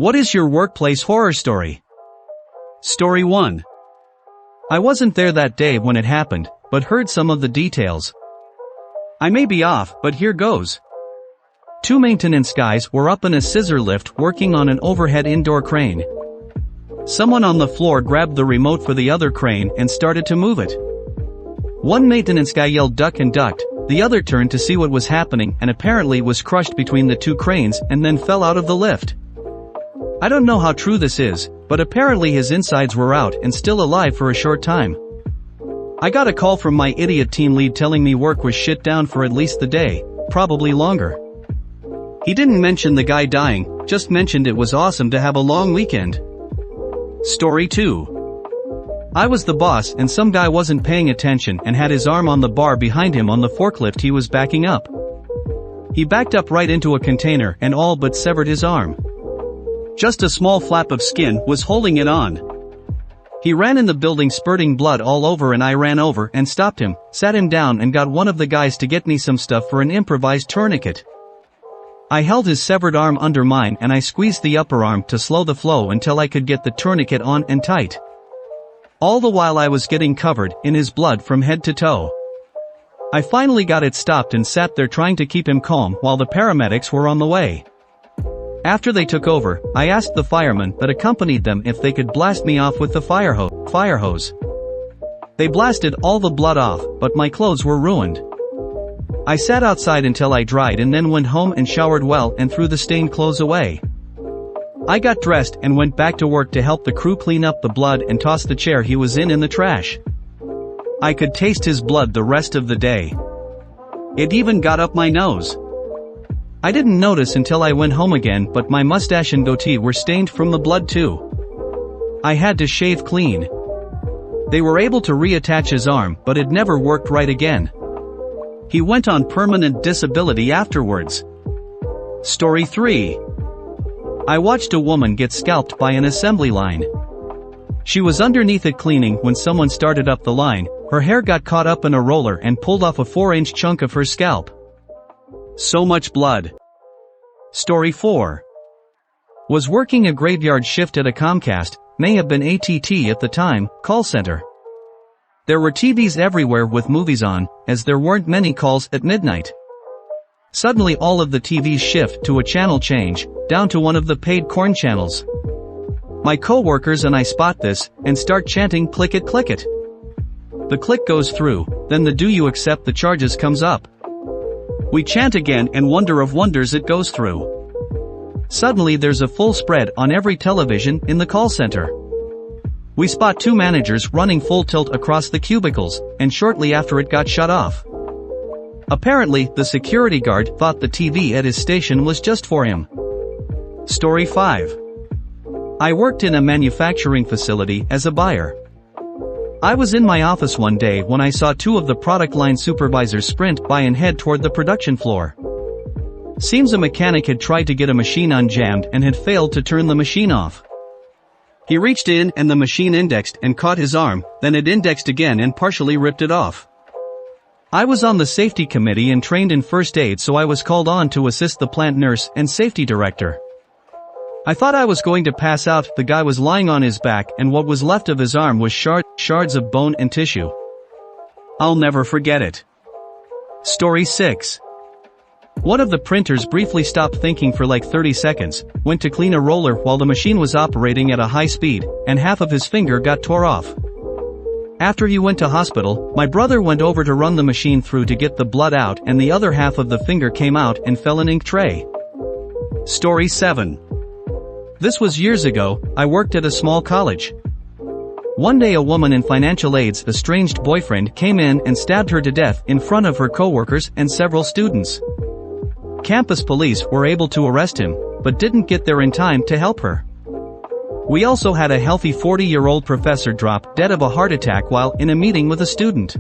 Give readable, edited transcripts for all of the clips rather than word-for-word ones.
What is your workplace horror story? Story 1. I wasn't there that day when it happened, but heard some of the details. I may be off, but here goes. Two maintenance guys were up in a scissor lift working on an overhead indoor crane. Someone on the floor grabbed the remote for the other crane and started to move it. One maintenance guy yelled duck and ducked, the other turned to see what was happening and apparently was crushed between the two cranes and then fell out of the lift. I don't know how true this is, but apparently his insides were out and still alive for a short time. I got a call from my idiot team lead telling me work was shit down for at least the day, probably longer. He didn't mention the guy dying, just mentioned it was awesome to have a long weekend. Story 2. I was the boss and some guy wasn't paying attention and had his arm on the bar behind him on the forklift he was backing up. He backed up right into a container and all but severed his arm. Just a small flap of skin was holding it on. He ran in the building spurting blood all over and I ran over and stopped him, sat him down and got one of the guys to get me some stuff for an improvised tourniquet. I held his severed arm under mine and I squeezed the upper arm to slow the flow until I could get the tourniquet on and tight. All the while I was getting covered in his blood from head to toe. I finally got it stopped and sat there trying to keep him calm while the paramedics were on the way. After they took over, I asked the firemen that accompanied them if they could blast me off with the fire hose. They blasted all the blood off, but my clothes were ruined. I sat outside until I dried and then went home and showered well and threw the stained clothes away. I got dressed and went back to work to help the crew clean up the blood and toss the chair he was in the trash. I could taste his blood the rest of the day. It even got up my nose. I didn't notice until I went home again, but my mustache and goatee were stained from the blood too. I had to shave clean. They were able to reattach his arm, but it never worked right again. He went on permanent disability afterwards. Story 3. I watched a woman get scalped by an assembly line. She was underneath it cleaning when someone started up the line. Her hair got caught up in a roller and pulled off a 4-inch chunk of her scalp. So much blood. Story 4. Was working a graveyard shift at a Comcast, may have been ATT at the time, call center. There were TVs everywhere with movies on, as there weren't many calls at midnight. Suddenly all of the TVs shift to a channel change, down to one of the paid corn channels. My co-workers and I spot this, and start chanting click it click it. The click goes through, then the do you accept the charges comes up. We chant again and wonder of wonders it goes through. Suddenly there's a full spread on every television in the call center. We spot two managers running full tilt across the cubicles, and shortly after it got shut off. Apparently, the security guard thought the TV at his station was just for him. Story 5. I worked in a manufacturing facility as a buyer. I was in my office one day when I saw two of the product line supervisors sprint by and head toward the production floor. Seems a mechanic had tried to get a machine unjammed and had failed to turn the machine off. He reached in and the machine indexed and caught his arm, then it indexed again and partially ripped it off. I was on the safety committee and trained in first aid, so I was called on to assist the plant nurse and safety director. I thought I was going to pass out. The guy was lying on his back and what was left of his arm was shards of bone and tissue. I'll never forget it. Story 6. One of the printers briefly stopped thinking for like 30 seconds, went to clean a roller while the machine was operating at a high speed, and half of his finger got tore off. After he went to hospital, my brother went over to run the machine through to get the blood out and the other half of the finger came out and fell in ink tray. Story 7. This was years ago. I worked at a small college. One day a woman in financial aid's estranged boyfriend came in and stabbed her to death in front of her coworkers and several students. Campus police were able to arrest him, but didn't get there in time to help her. We also had a healthy 40-year-old professor drop dead of a heart attack while in a meeting with a student.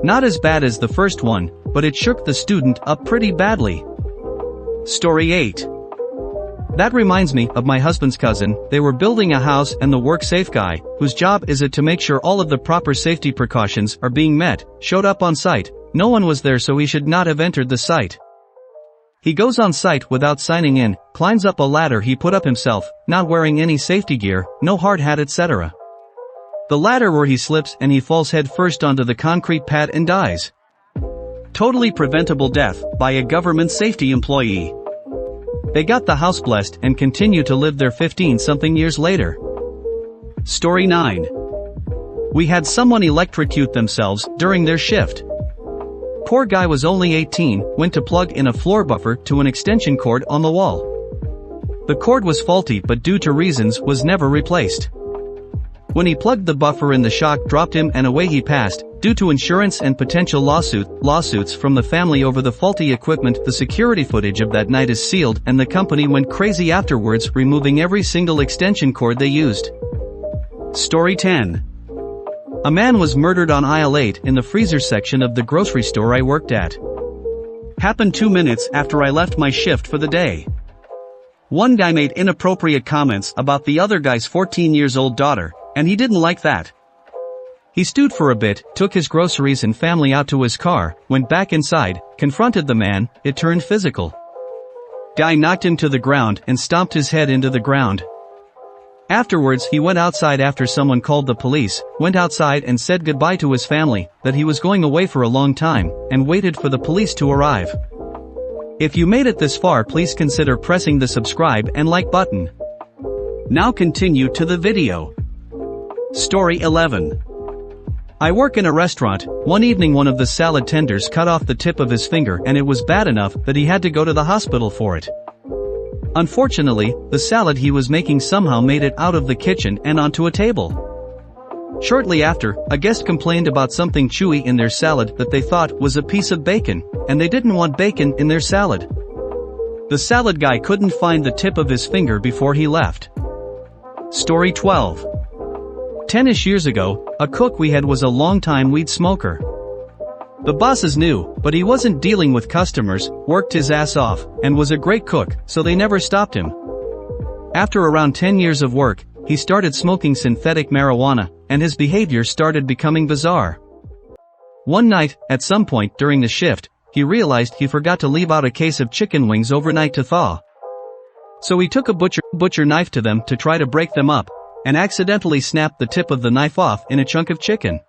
Not as bad as the first one, but it shook the student up pretty badly. Story 8. That reminds me of my husband's cousin. They were building a house and the work safe guy, whose job is it to make sure all of the proper safety precautions are being met, showed up on site. No one was there, so he should not have entered the site. He goes on site without signing in, climbs up a ladder he put up himself, not wearing any safety gear, no hard hat etc. The ladder where he slips and he falls head first onto the concrete pad and dies. Totally preventable death by a government safety employee. They got the house blessed and continue to live there 15-something years later. Story 9. We had someone electrocute themselves during their shift. Poor guy was only 18, went to plug in a floor buffer to an extension cord on the wall. The cord was faulty but due to reasons was never replaced. When he plugged the buffer in, the shock dropped him and away he passed. Due to insurance and potential lawsuits from the family over the faulty equipment, the security footage of that night is sealed and the company went crazy afterwards, removing every single extension cord they used. Story 10. A man was murdered on aisle 8 in the freezer section of the grocery store I worked at. Happened 2 minutes after I left my shift for the day. One guy made inappropriate comments about the other guy's 14-year-old daughter, and he didn't like that. He stewed for a bit, took his groceries and family out to his car, went back inside, confronted the man, it turned physical. Guy knocked him to the ground and stomped his head into the ground. Afterwards he went outside after someone called the police, went outside and said goodbye to his family, that he was going away for a long time, and waited for the police to arrive. If you made it this far, please consider pressing the subscribe and like button. Now continue to the video. Story 11. I work in a restaurant. One evening one of the salad tenders cut off the tip of his finger and it was bad enough that he had to go to the hospital for it. Unfortunately, the salad he was making somehow made it out of the kitchen and onto a table. Shortly after, a guest complained about something chewy in their salad that they thought was a piece of bacon, and they didn't want bacon in their salad. The salad guy couldn't find the tip of his finger before he left. Story 12. 10-ish years ago, a cook we had was a long-time weed smoker. The bosses knew, but he wasn't dealing with customers, worked his ass off, and was a great cook, so they never stopped him. After around 10 years of work, he started smoking synthetic marijuana, and his behavior started becoming bizarre. One night, at some point during the shift, he realized he forgot to leave out a case of chicken wings overnight to thaw. So he took a butcher knife to them to try to break them up, and accidentally snapped the tip of the knife off in a chunk of chicken.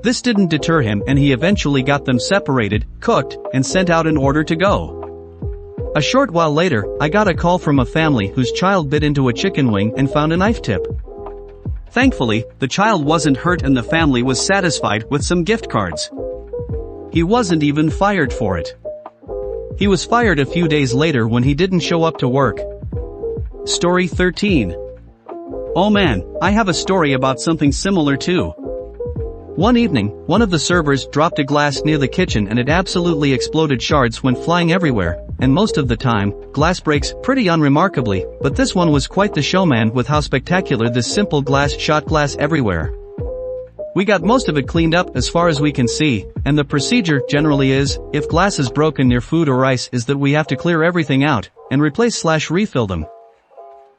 This didn't deter him and he eventually got them separated, cooked, and sent out an order to go. A short while later, I got a call from a family whose child bit into a chicken wing and found a knife tip. Thankfully, the child wasn't hurt and the family was satisfied with some gift cards. He wasn't even fired for it. He was fired a few days later when he didn't show up to work. Story 13. Oh man, I have a story about something similar too. One evening, one of the servers dropped a glass near the kitchen and it absolutely exploded. Shards went flying everywhere, and most of the time, glass breaks pretty unremarkably, but this one was quite the showman with how spectacular this simple glass shot glass everywhere. We got most of it cleaned up as far as we can see, and the procedure generally is, if glass is broken near food or ice, is that we have to clear everything out, and replace/refill them.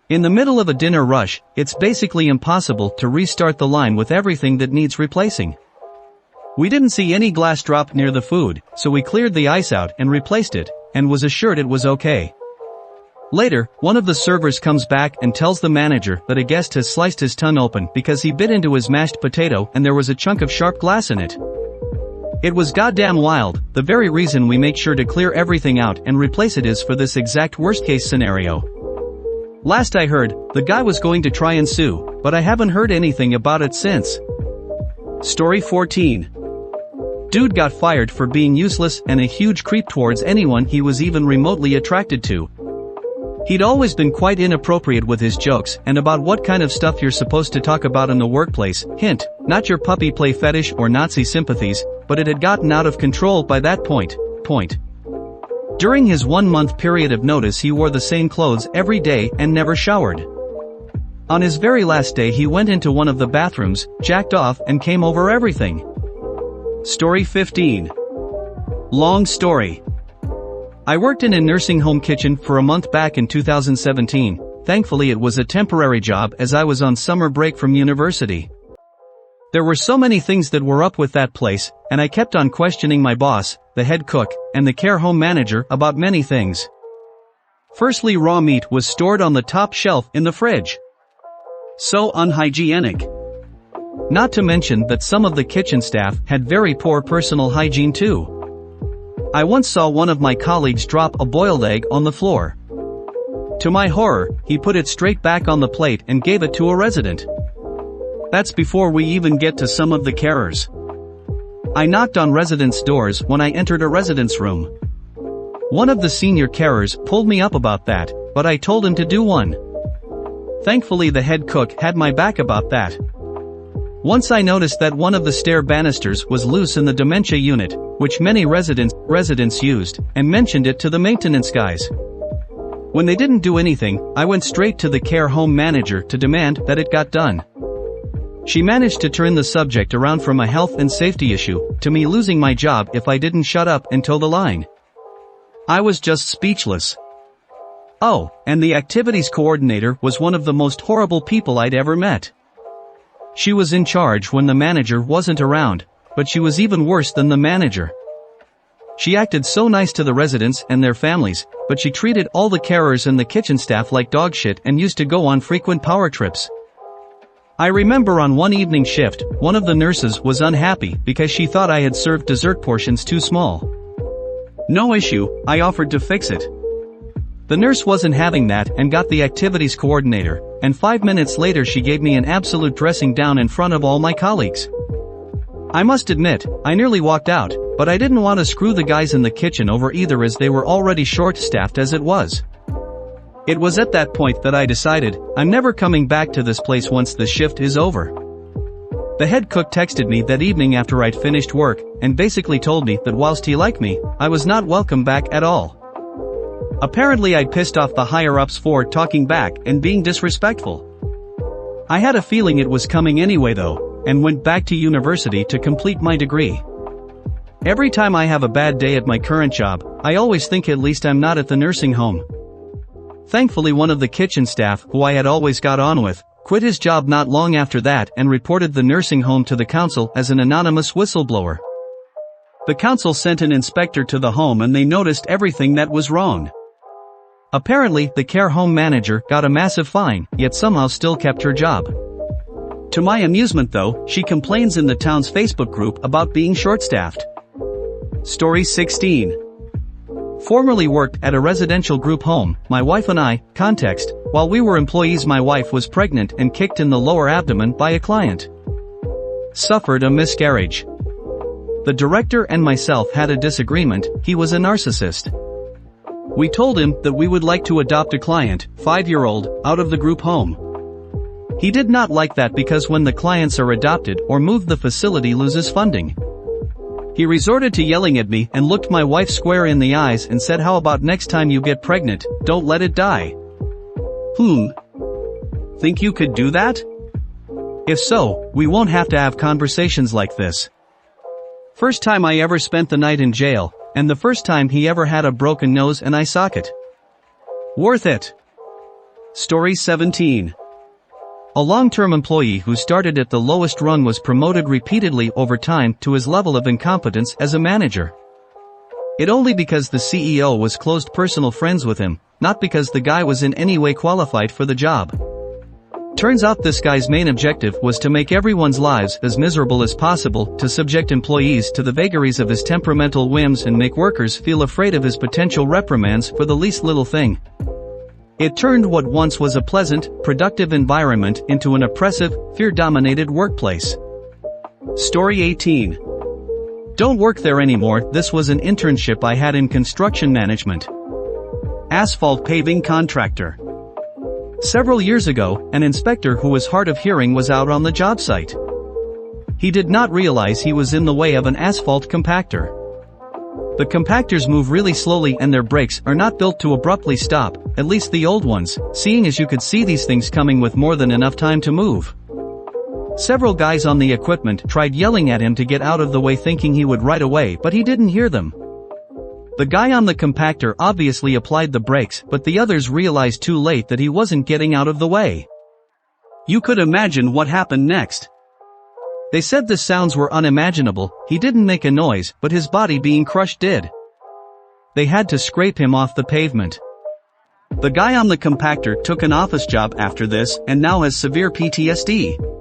In the middle of a dinner rush, it's basically impossible to restart the line with everything that needs replacing. We didn't see any glass drop near the food, so we cleared the ice out and replaced it, and was assured it was okay. Later, one of the servers comes back and tells the manager that a guest has sliced his tongue open because he bit into his mashed potato and there was a chunk of sharp glass in it. It was goddamn wild. The very reason we make sure to clear everything out and replace it is for this exact worst-case scenario. Last I heard, the guy was going to try and sue, but I haven't heard anything about it since. Story 14. Dude got fired for being useless and a huge creep towards anyone he was even remotely attracted to. He'd always been quite inappropriate with his jokes and about what kind of stuff you're supposed to talk about in the workplace. Hint, not your puppy play fetish or Nazi sympathies, but it had gotten out of control by that point. During his 1-month period of notice he wore the same clothes every day and never showered. On his very last day he went into one of the bathrooms, jacked off and came over everything. Story 15. Long story. I worked in a nursing home kitchen for a month back in 2017. Thankfully it was a temporary job as I was on summer break from university. There were so many things that were up with that place, and I kept on questioning my boss, the head cook, and the care home manager about many things. Firstly, raw meat was stored on the top shelf in the fridge. So unhygienic. Not to mention that some of the kitchen staff had very poor personal hygiene too. I once saw one of my colleagues drop a boiled egg on the floor. To my horror, he put it straight back on the plate and gave it to a resident. That's before we even get to some of the carers. I knocked on residents' doors when I entered a resident's room. One of the senior carers pulled me up about that, but I told him to do one. Thankfully the head cook had my back about that. Once I noticed that one of the stair banisters was loose in the dementia unit, which many residents used, and mentioned it to the maintenance guys. When they didn't do anything, I went straight to the care home manager to demand that it got done. She managed to turn the subject around from a health and safety issue to me losing my job if I didn't shut up and toe the line. I was just speechless. Oh, and the activities coordinator was one of the most horrible people I'd ever met. She was in charge when the manager wasn't around, but she was even worse than the manager. She acted so nice to the residents and their families, but she treated all the carers and the kitchen staff like dog shit and used to go on frequent power trips. I remember on one evening shift, one of the nurses was unhappy because she thought I had served dessert portions too small. No issue, I offered to fix it. The nurse wasn't having that and got the activities coordinator, and 5 minutes later she gave me an absolute dressing down in front of all my colleagues. I must admit, I nearly walked out, but I didn't want to screw the guys in the kitchen over either as they were already short-staffed as it was. It was at that point that I decided, I'm never coming back to this place once the shift is over. The head cook texted me that evening after I'd finished work, and basically told me that whilst he liked me, I was not welcome back at all. Apparently I'd pissed off the higher-ups for talking back and being disrespectful. I had a feeling it was coming anyway though, and went back to university to complete my degree. Every time I have a bad day at my current job, I always think at least I'm not at the nursing home. Thankfully one of the kitchen staff, who I had always got on with, quit his job not long after that and reported the nursing home to the council as an anonymous whistleblower. The council sent an inspector to the home and they noticed everything that was wrong. Apparently, the care home manager got a massive fine, yet somehow still kept her job. To my amusement though, she complains in the town's Facebook group about being short-staffed. Story 16. Formerly worked at a residential group home, my wife and I, context, while we were employees my wife was pregnant and kicked in the lower abdomen by a client. Suffered a miscarriage. The director and myself had a disagreement, he was a narcissist. We told him that we would like to adopt a client, 5-year-old, out of the group home. He did not like that because when the clients are adopted or moved the facility loses funding. He resorted to yelling at me and looked my wife square in the eyes and said, how about next time you get pregnant, don't let it die. Think you could do that? If so, we won't have to have conversations like this. First time I ever spent the night in jail, and the first time he ever had a broken nose and eye socket. Worth it. Story 17. A long-term employee who started at the lowest rung was promoted repeatedly over time to his level of incompetence as a manager. It only because the CEO was close personal friends with him, not because the guy was in any way qualified for the job. Turns out this guy's main objective was to make everyone's lives as miserable as possible, to subject employees to the vagaries of his temperamental whims and make workers feel afraid of his potential reprimands for the least little thing. It turned what once was a pleasant, productive environment into an oppressive, fear-dominated workplace. Story 18. Don't work there anymore. This was an internship I had in construction management. Asphalt paving contractor. Several years ago, an inspector who was hard of hearing was out on the job site. He did not realize he was in the way of an asphalt compactor. The compactors move really slowly and their brakes are not built to abruptly stop, at least the old ones, seeing as you could see these things coming with more than enough time to move. Several guys on the equipment tried yelling at him to get out of the way thinking he would right away, but he didn't hear them. The guy on the compactor obviously applied the brakes, but the others realized too late that he wasn't getting out of the way. You could imagine what happened next. They said the sounds were unimaginable. He didn't make a noise, but his body being crushed did. They had to scrape him off the pavement. The guy on the compactor took an office job after this and now has severe PTSD.